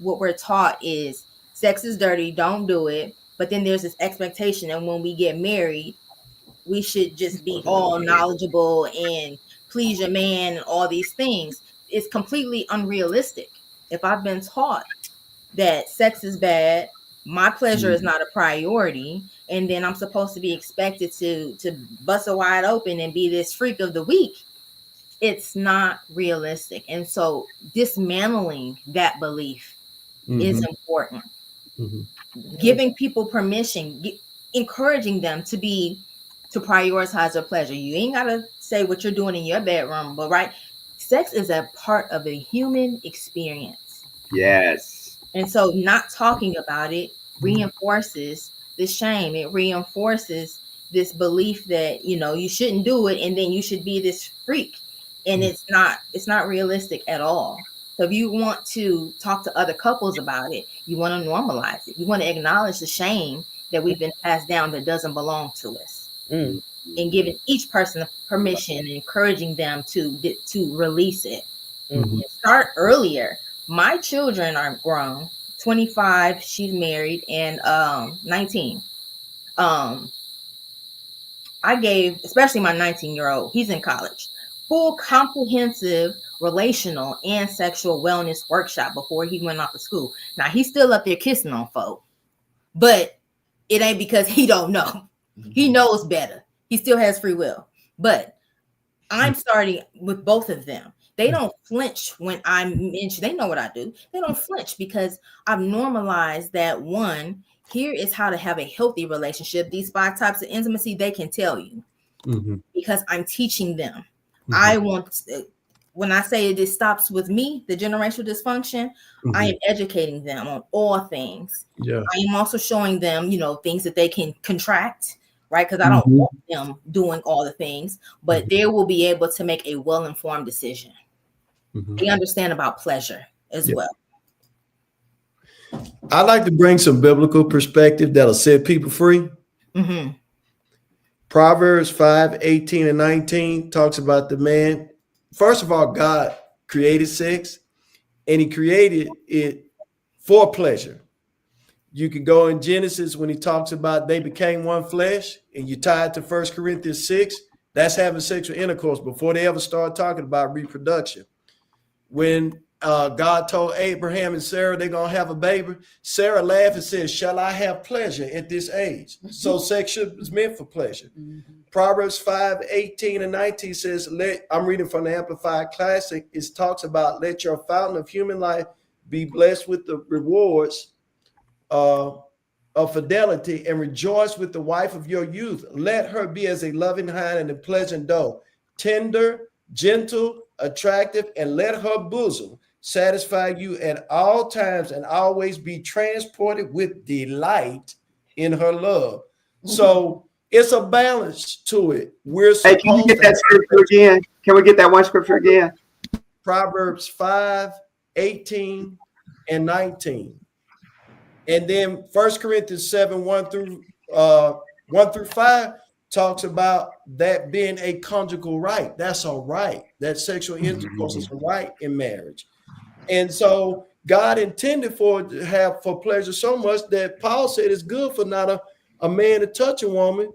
what we're taught is sex is dirty, don't do it. But then there's this expectation that when we get married, we should just be all knowledgeable and please your man and all these things. It's completely unrealistic. If I've been taught that sex is bad, my pleasure is not a priority, and then I'm supposed to be expected to bust it wide open and be this freak of the week, it's not realistic. And so dismantling that belief is Mhm. important. Mhm. Giving people permission, encouraging them to prioritize their pleasure. You ain't gotta say what you're doing in your bedroom, but right, sex is a part of a human experience. Yes. And so not talking about it reinforces the shame. It reinforces this belief that, you shouldn't do it and then you should be this freak. And it's not realistic at all. So if you want to talk to other couples about it, you want to normalize it. You want to acknowledge the shame that we've been passed down that doesn't belong to us. And giving each person permission and encouraging them to release it. Mhm. Start earlier. My children are grown, 25, she's married, and 19. I gave, especially my 19-year-old, he's in college, full comprehensive relational and sexual wellness workshop before he went off to school. Now he's still up there kissing on folk, but it ain't because he don't know. He knows better. He still has free will. But I'm starting with both of them. They don't flinch when I mention, they know what I do. They don't flinch because I've normalized that one, here is how to have a healthy relationship. These 5 types of intimacy, they can tell you Mhm. because I'm teaching them. Mhm. I want, when I say this stops with me, the generational dysfunction, I am educating them on all things. Yeah. I am also showing them, things that they can contract, right? Because I don't want them doing all the things, but they will be able to make a well-informed decision. They understand about pleasure as Yeah. well. I like to bring some biblical perspective that'll set people free. Mm-hmm. Proverbs 5:18 and 19 talks about the man. First of all, God created sex, and he created it for pleasure. You could go in Genesis when he talks about they became one flesh, and you tie it to 1 Corinthians 6. That's having sexual intercourse before they ever start talking about reproduction. When God told Abraham and Sarah they're going to have a baby, Sarah laughed and said, shall I have pleasure at this age? So sex is meant for pleasure. Proverbs 5:18 and 19 says, I'm reading from the Amplified Classic. It talks about let your fountain of human life be blessed with the rewards of fidelity, and rejoice with the wife of your youth. Let her be as a loving hind and a pleasant doe, tender, gentle, attractive, and let her bosom satisfy you at all times and always be transported with delight in her love. So it's a balance to it. We're Hey, can you supposed get to that scripture again? Can we get that one scripture again? Proverbs 5:18 and 19. And then 1 Corinthians 7, 1 through 5 talks about that being a conjugal right. That's a right. That sexual intercourse is a right in marriage. And so God intended for it to have for pleasure so much that Paul said it's good for not a man to touch a woman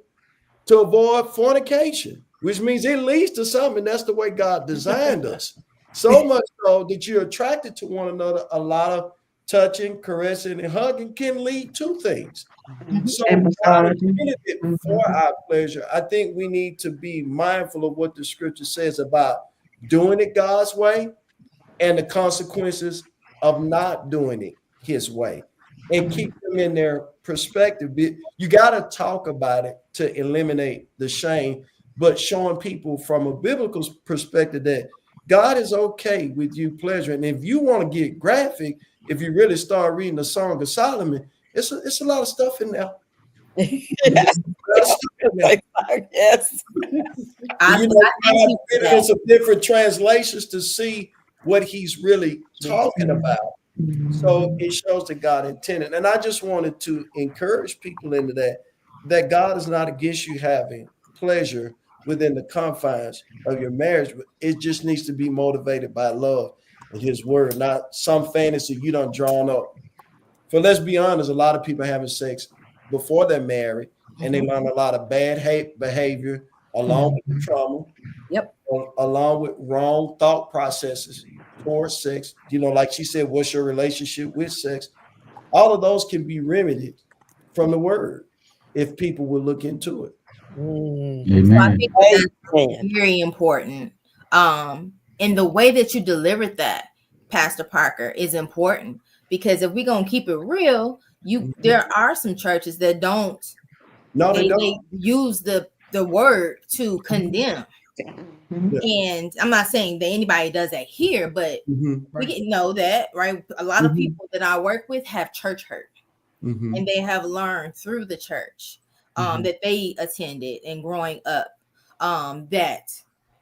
to avoid fornication, which means it leads to something. That's the way God designed us. So much so that you're attracted to one another. A lot of touching, caressing, and hugging can lead to things. So God intended it for our pleasure. I think we need to be mindful of what the scripture says about doing it God's way and the consequences of not doing it his way, and keep them in their perspective. You got to talk about it to eliminate the shame, but showing people from a biblical perspective that God is okay with you pleasure. And if you want to get graphic, if you really start reading the Song of Solomon, it's a lot of stuff in there. Yes. Yes. You know, in some different translations to see what he's really talking about. So it shows that God intended. And I just wanted to encourage people into that God is not against you having pleasure within the confines of your marriage. It just needs to be motivated by love and his word, not some fantasy you done drawn up. For let's be honest, a lot of people having sex before they're married, and they learn a lot of bad behavior along with the trauma. Yep. Along with wrong thought processes towards sex. You know, like she said, what's your relationship with sex? All of those can be remedied from the word if people will look into it. Amen. So I think that's very important. And the way that you delivered that, Pastor Parker, is important, because if we're gonna keep it real, there are some churches that don't. No, they don't. use the word to condemn. Mhm. And I'm not saying that anybody does that here, but we can know that, right? A lot of people that I work with have church hurt, and they have learned through the church that they attended and growing up, that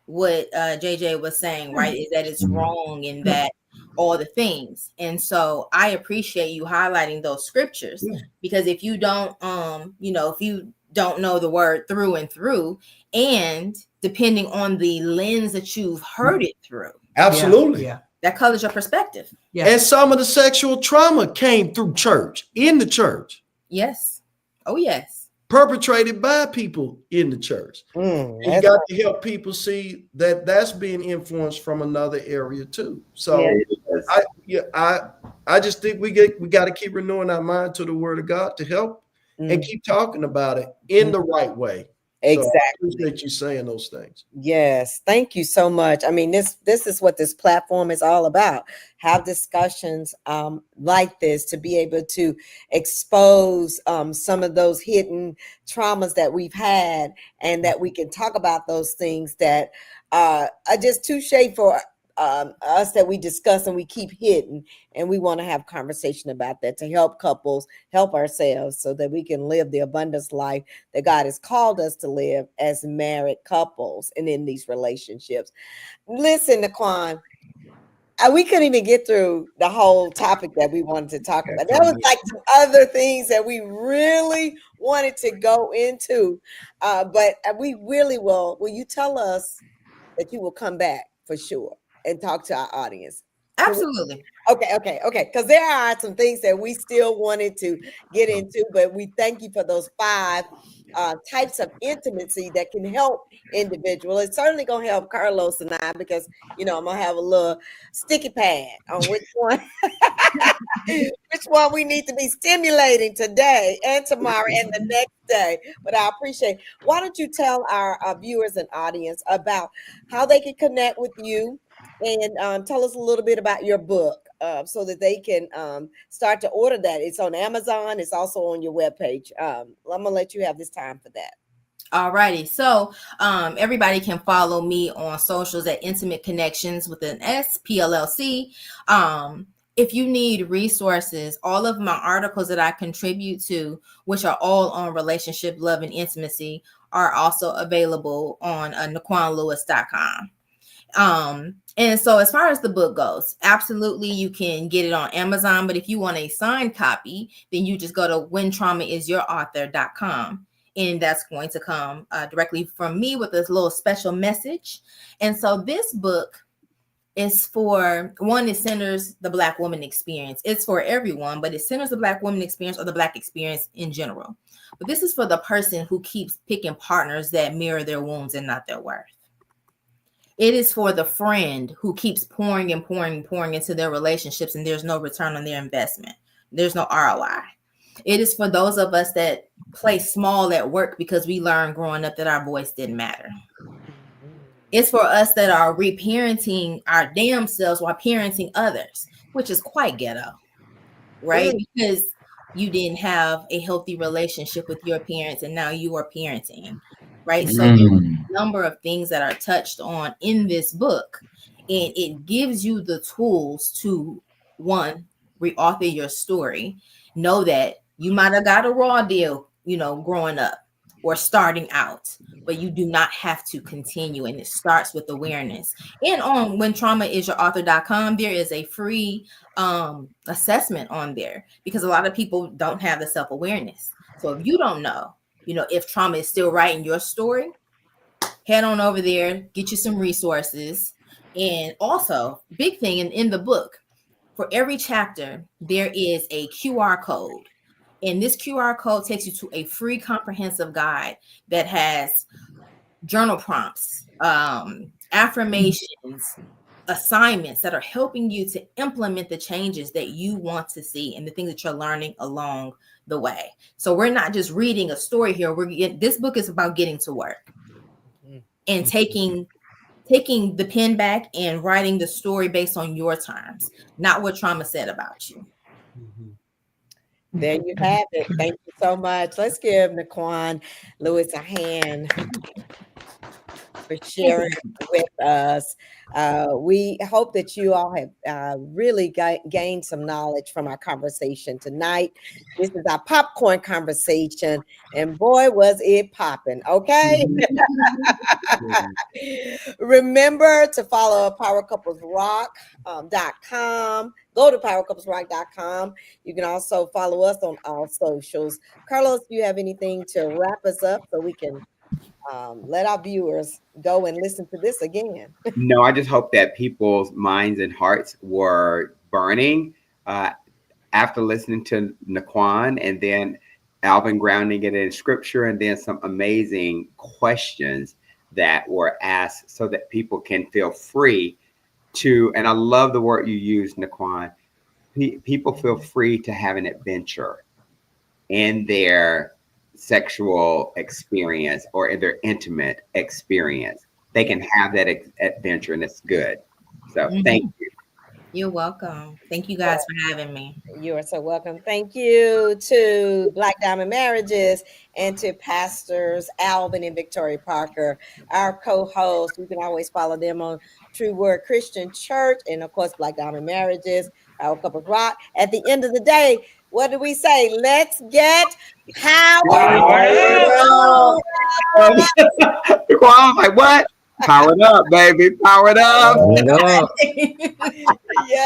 what JJ was saying, right, is that it's wrong and that all the things. And so I appreciate you highlighting those scriptures, because if you don't, if you don't know the word through and through, and depending on the lens that you've heard it through, Absolutely. that colors your perspective. And some of the sexual trauma came through church, in the church. Yes. Oh, yes. Perpetrated by people in the church. And you got to help people see that that's being influenced from another area too. So I just think we got to keep renewing our mind to the word of God to help and keep talking about it in the right way. Exactly. So I appreciate you saying those things. Yes, thank you so much. I mean, this is what this platform is all about. Have discussions like this to be able to expose some of those hidden traumas that we've had, and that we can talk about those things that are just too shade for us, that we discuss and we keep hidden. And we want to have conversation about that to help couples, help ourselves, so that we can live the abundance life that God has called us to live as married couples and in these relationships. Listen, Naquan, We couldn't even get through the whole topic that we wanted to talk about. That That's was like some other things that we really wanted to go into. But we really will. Will you tell us that you will come back for sure and talk to our audience? Absolutely. Okay. Because there are some things that we still wanted to get into, but we thank you for those five types of intimacy that can help individual. It's certainly gonna help Carlos and I because I'm gonna have a little sticky pad on which one which one we need to be stimulating today and tomorrow and the next day. But I appreciate. Why don't you tell our viewers and audience about how they can connect with you and tell us a little bit about your book so that they can start to order that. It's on Amazon. It's also on your webpage. I'm gonna let you have this time for that. Alrighty, so everybody can follow me on socials at Intimate Connections with an S, PLLC. If you need resources, all of my articles that I contribute to, which are all on relationship, love, and intimacy, are also available on naquanlewis.com. And so as far as the book goes, absolutely you can get it on Amazon, but if you want a signed copy, then you just go to whentraumaisyourauthor.com. And that's going to come directly from me with this little special message. And so this book is for one, it centers the Black woman experience. It's for everyone, but it centers the Black woman experience or the Black experience in general. But this is for the person who keeps picking partners that mirror their wounds and not their worth. It is for the friend who keeps pouring and pouring and pouring into their relationships and there's no return on their investment. There's no ROI. It is for those of us that play small at work because we learned growing up that our voice didn't matter. It's for us that are reparenting our damn selves while parenting others, which is quite ghetto, right? Because you didn't have a healthy relationship with your parents and now you are parenting, right? So there's a number of things that are touched on in this book, and it gives you the tools to, one, reauthor your story. Know that you might have got a raw deal, growing up or starting out, but you do not have to continue. And it starts with awareness. And on whentraumaisyourauthor.com, there is a free assessment on there because a lot of people don't have the self-awareness. So if you don't know, if trauma is still writing your story, head on over there, get you some resources. And also, big thing in the book, for every chapter, there is a QR code. And this QR code takes you to a free comprehensive guide that has journal prompts, affirmations, assignments that are helping you to implement the changes that you want to see and the things that you're learning along the way. So we're not just reading a story here. This book is about getting to work and taking the pen back and writing the story based on your terms, not what trauma said about you. There you have it. Thank you so much. Let's give Naquan Lewis a hand for sharing with us. We hope that you all have really gained some knowledge from our conversation tonight. This is our popcorn conversation, and boy, was it popping, okay? Remember to follow powercouplesrock.com. Go to powercouplesrock.com. You can also follow us on all socials. Carlos, do you have anything to wrap us up so we can let our viewers go and listen to this again? No, I just hope that people's minds and hearts were burning after listening to Naquan and then Alvin grounding it in scripture and then some amazing questions that were asked so that people can feel free to, and I love the word you used, Naquan, people feel free to have an adventure in their sexual experience or in their intimate experience. They can have that adventure and it's good. So thank you. You're welcome. Thank you guys for having me. You are so welcome. Thank you to Black Diamond Marriages and to Pastors Alvin and Victoria Parker, our co-hosts. You can always follow them on True Word Christian Church and, of course, Black Diamond Marriages, Our Couples Rock. At the end of the day, what do we say? Let's get power. Naquan, like what? Powered up, baby. Powered up. Hold up. Yeah.